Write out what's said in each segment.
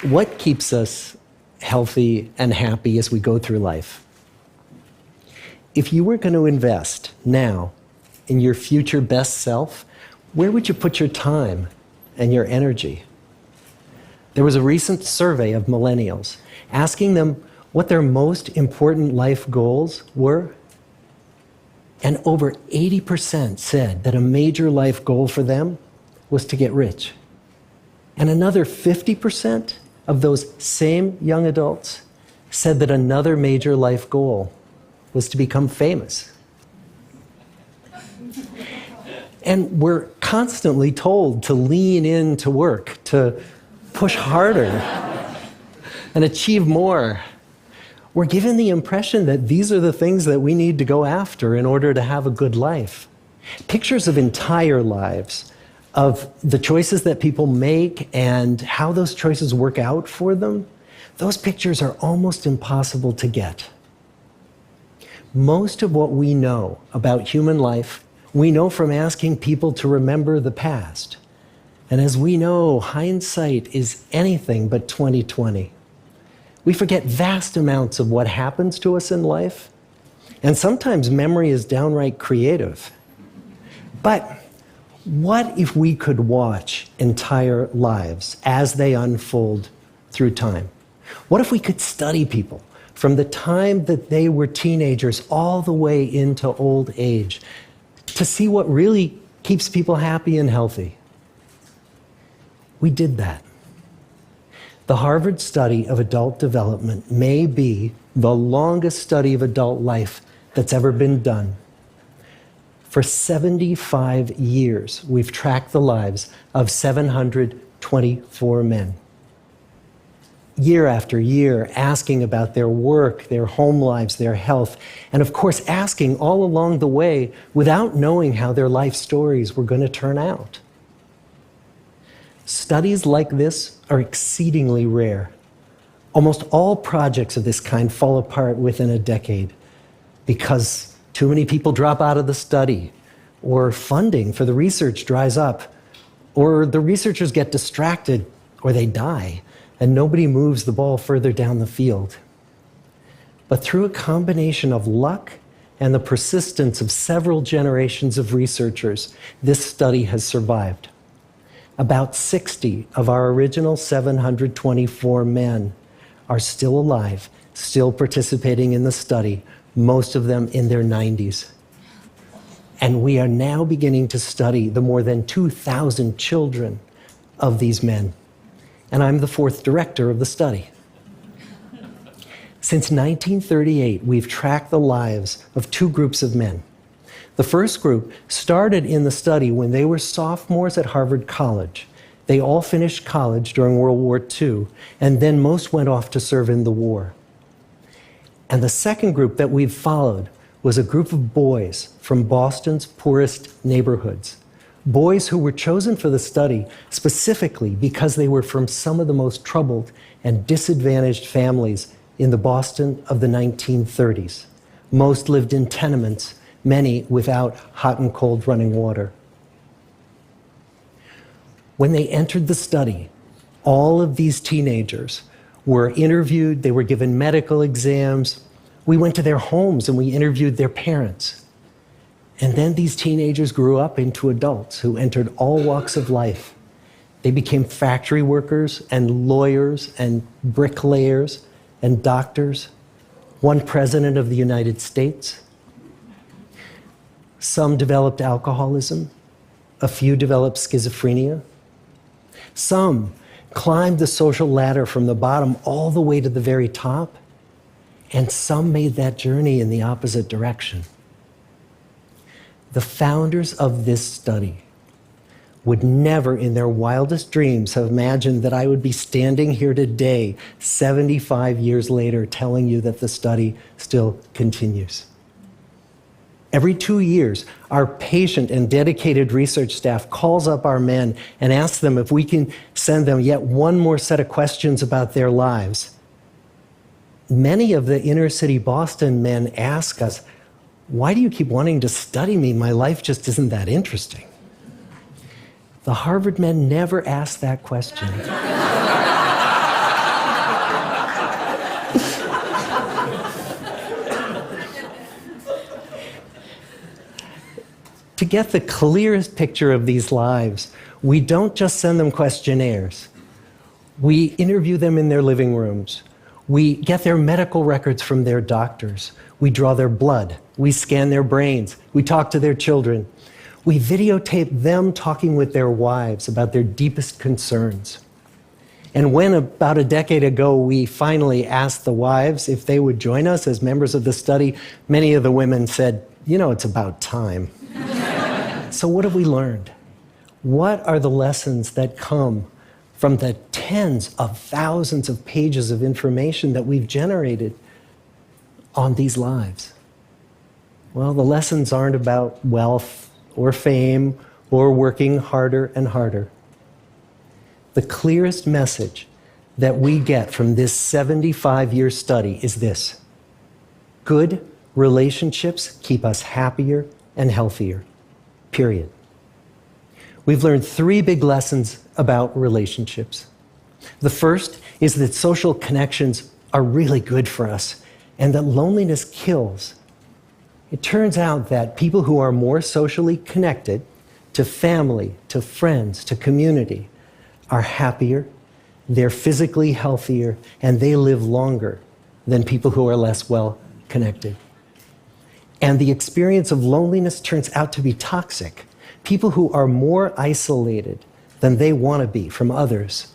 What keeps us healthy and happy as we go through life? If you were going to invest now in your future best self, where would you put your time and your energy? There was a recent survey of millennials asking them what their most important life goals were. And over 80% said that a major life goal for them was to get rich. And another 50% of those same young adults said that another major life goal was to become famous. And we're constantly told to lean into work, to push harder and achieve more. We're given the impression that these are the things that we need to go after in order to have a good life. Pictures of entire lives, of the choices that people make and how those choices work out for them, those pictures are almost impossible to get. Most of what we know about human life, we know from asking people to remember the past. And as we know, hindsight is anything but 20/20. We forget vast amounts of what happens to us in life, and sometimes memory is downright creative. But what if we could watch entire lives as they unfold through time? What if we could study people from the time that they were teenagers all the way into old age to see what really keeps people happy and healthy? We did that. The Harvard study of adult development may be the longest study of adult life that's ever been done. For 75 years, we've tracked the lives of 724 men. Year after year, asking about their work, their home lives, their health, and of course, asking all along the way without knowing how their life stories were going to turn out. Studies like this are exceedingly rare. Almost all projects of this kind fall apart within a decade because too many people drop out of the study, or funding for the research dries up, or the researchers get distracted, or they die, and nobody moves the ball further down the field. But through a combination of luck and the persistence of several generations of researchers, this study has survived. About 60 of our original 724 men are still alive, still participating in the study, most of them in their 90s. And we are now beginning to study the more than 2,000 children of these men. And I'm the fourth director of the study. Since 1938, we've tracked the lives of two groups of men. The first group started in the study when they were sophomores at Harvard College. They all finished college during World War II, and then most went off to serve in the war. And the second group that we've followed was a group of boys from Boston's poorest neighborhoods. Boys who were chosen for the study specifically because they were from some of the most troubled and disadvantaged families in the Boston of the 1930s. Most lived in tenements, many without hot and cold running water. When they entered the study, all of these teenagers were interviewed, they were given medical exams. We went to their homes and we interviewed their parents. And then these teenagers grew up into adults who entered all walks of life. They became factory workers and lawyers and bricklayers and doctors, one president of the United States. Some developed alcoholism, a few developed schizophrenia. Some climbed the social ladder from the bottom all the way to the very top, and some made that journey in the opposite direction. The founders of this study would never in their wildest dreams have imagined that I would be standing here today, 75 years later, telling you that the study still continues. Every 2 years, our patient and dedicated research staff calls up our men and asks them if we can send them yet one more set of questions about their lives. Many of the inner city Boston men ask us, "Why do you keep wanting to study me? My life just isn't that interesting." The Harvard men never asked that question. To get the clearest picture of these lives, we don't just send them questionnaires. We interview them in their living rooms. We get their medical records from their doctors. We draw their blood. We scan their brains. We talk to their children. We videotape them talking with their wives about their deepest concerns. And when, about a decade ago, we finally asked the wives if they would join us as members of the study, many of the women said, it's about time. So what have we learned? What are the lessons that come from the tens of thousands of pages of information that we've generated on these lives? Well, the lessons aren't about wealth or fame or working harder and harder. The clearest message that we get from this 75-year study is this: good relationships keep us happier and healthier, period. We've learned 3 big lessons about relationships. The first is that social connections are really good for us and that loneliness kills. It turns out that people who are more socially connected to family, to friends, to community are happier, they're physically healthier, and they live longer than people who are less well connected. And the experience of loneliness turns out to be toxic. People who are more isolated than they want to be from others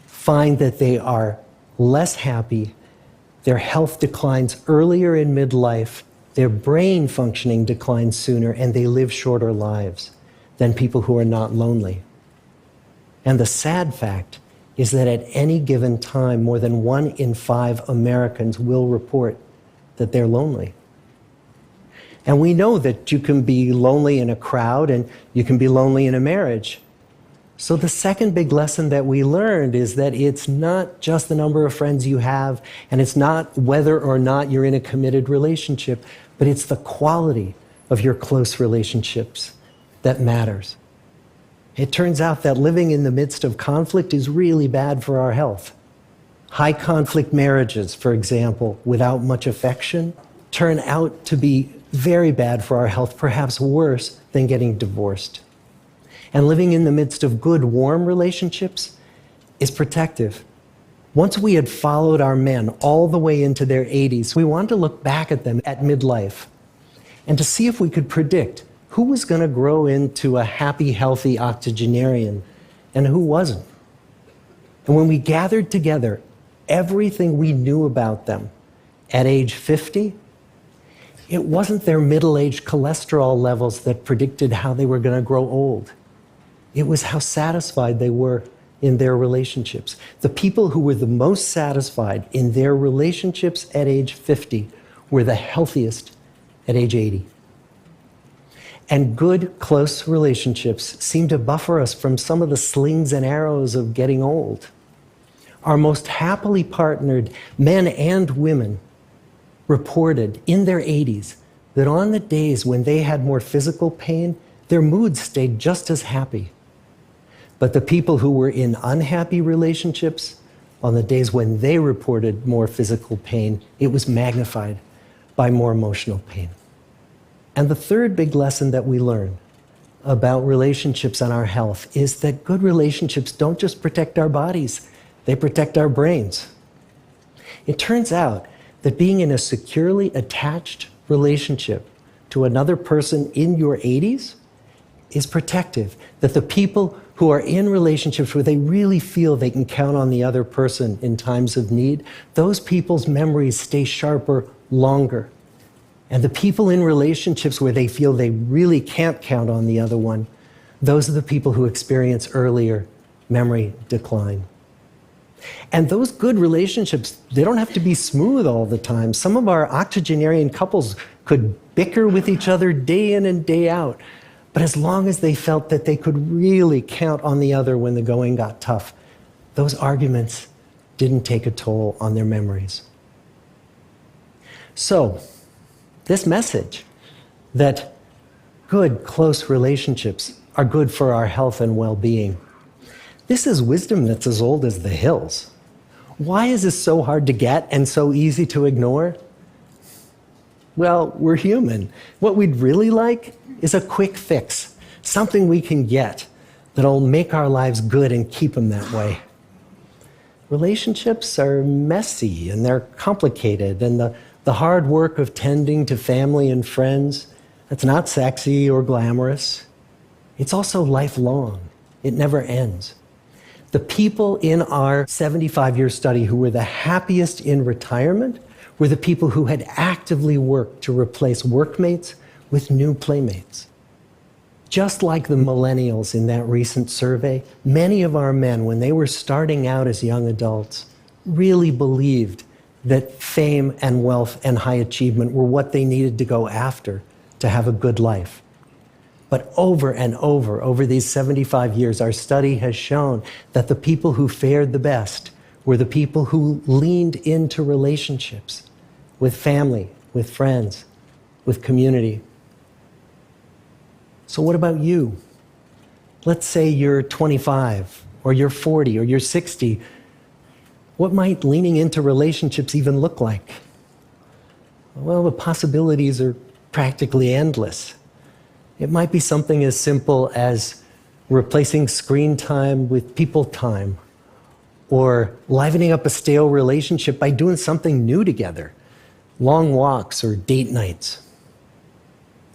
find that they are less happy, their health declines earlier in midlife, their brain functioning declines sooner, and they live shorter lives than people who are not lonely. And the sad fact is that at any given time, more than 1 in 5 Americans will report that they're lonely. And we know that you can be lonely in a crowd and you can be lonely in a marriage. So the second big lesson that we learned is that it's not just the number of friends you have, and it's not whether or not you're in a committed relationship, but it's the quality of your close relationships that matters. It turns out that living in the midst of conflict is really bad for our health. High conflict marriages, for example, without much affection, turn out to be very bad for our health, perhaps worse than getting divorced. And living in the midst of good, warm relationships is protective. Once we had followed our men all the way into their 80s, we wanted to look back at them at midlife and to see if we could predict who was going to grow into a happy, healthy octogenarian and who wasn't. And when we gathered together everything we knew about them at age 50, it wasn't their middle-aged cholesterol levels that predicted how they were going to grow old. It was how satisfied they were in their relationships. The people who were the most satisfied in their relationships at age 50 were the healthiest at age 80. And good, close relationships seem to buffer us from some of the slings and arrows of getting old. Our most happily partnered men and women reported in their 80s that on the days when they had more physical pain, their moods stayed just as happy. But the people who were in unhappy relationships, on the days when they reported more physical pain, it was magnified by more emotional pain. And the third big lesson that we learn about relationships and our health is that good relationships don't just protect our bodies, they protect our brains. It turns out that being in a securely attached relationship to another person in your 80s is protective. That the people who are in relationships where they really feel they can count on the other person in times of need, those people's memories stay sharper longer. And the people in relationships where they feel they really can't count on the other one, those are the people who experience earlier memory decline. And those good relationships, they don't have to be smooth all the time. Some of our octogenarian couples could bicker with each other day in and day out. But as long as they felt that they could really count on the other when the going got tough, those arguments didn't take a toll on their memories. So, this message that good, close relationships are good for our health and well-being, this is wisdom that's as old as the hills. Why is this so hard to get and so easy to ignore? Well, we're human. What we'd really like is a quick fix, something we can get that'll make our lives good and keep them that way. Relationships are messy and they're complicated, and the hard work of tending to family and friends, that's not sexy or glamorous. It's also lifelong. It never ends. The people in our 75-year study who were the happiest in retirement were the people who had actively worked to replace workmates with new playmates. Just like the millennials in that recent survey, many of our men, when they were starting out as young adults, really believed that fame and wealth and high achievement were what they needed to go after to have a good life. But over and over these 75 years, our study has shown that the people who fared the best were the people who leaned into relationships with family, with friends, with community. So what about you? Let's say you're 25, or you're 40, or you're 60. What might leaning into relationships even look like? Well, the possibilities are practically endless. It might be something as simple as replacing screen time with people time, or livening up a stale relationship by doing something new together, long walks or date nights,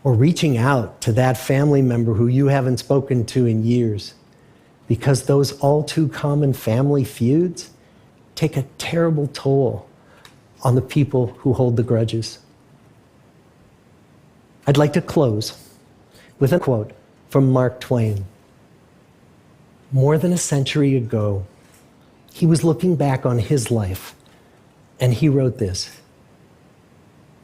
or reaching out to that family member who you haven't spoken to in years, because those all too common family feuds take a terrible toll on the people who hold the grudges. I'd like to close with a quote from Mark Twain. More than a century ago, he was looking back on his life, and he wrote this: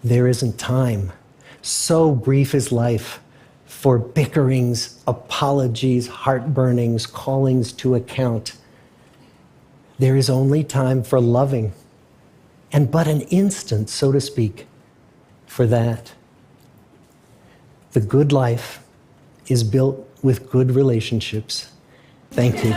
"There isn't time, so brief is life, for bickerings, apologies, heartburnings, callings to account. There is only time for loving, and but an instant, so to speak, for that." The good life is built with good relationships. Thank you.